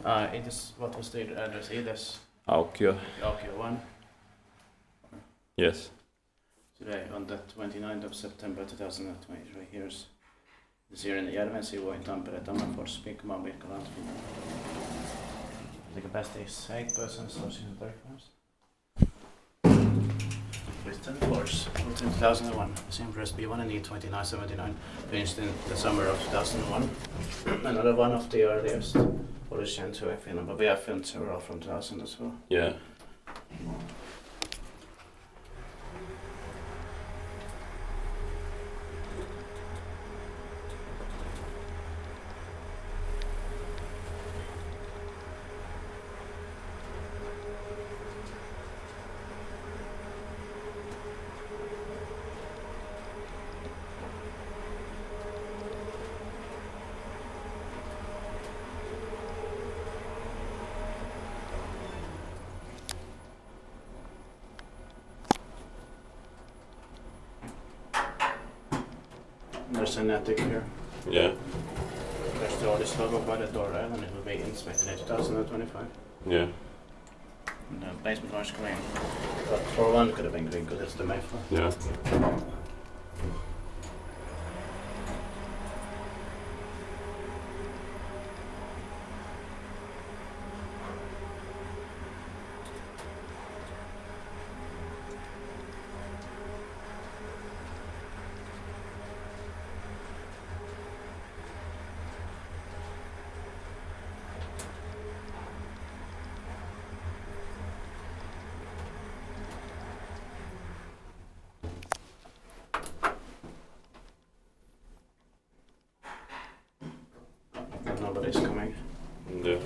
What was the address? Iidesaukio. Aukio 1. Yes. Today, on the 29th of September 2023, here's this here in Järvensivu in Tampere, Tammerfors, Pinkman, Birkeland, Finland. The capacity is 8 persons, sourcing 30 pounds. With 10 floors, built in 2001. The same for SB1 and E2979, finished in the summer of 2001. Another one of the earliest Otis GeN2 in Finland, but we have filmed several from 2000 as well. Yeah. There's an attic here. Yeah. There's the Otis logo by the door rail and it will be inspected in 2025. Yeah. And the basement was green. But floor 1 could have been green because it's the main floor. Yeah. Nobody's coming. Yeah.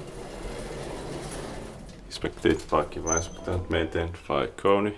Expected parking and maintained by Kony.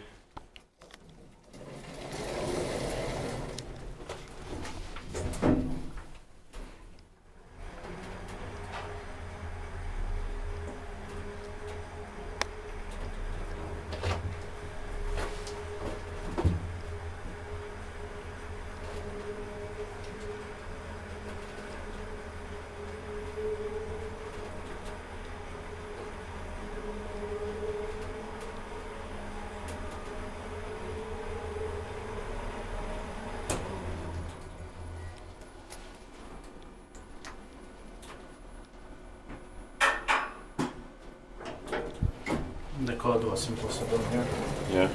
The code was impossible here. Yeah.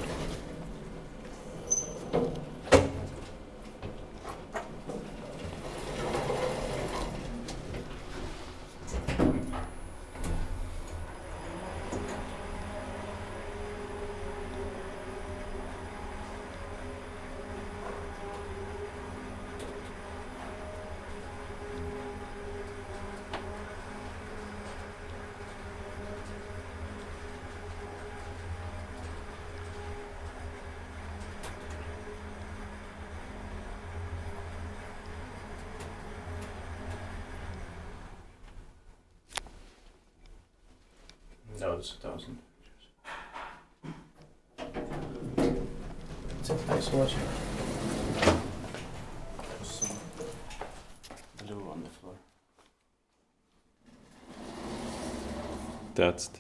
No, it's 1,000. It's a nice watching. There's some blue on the floor. That's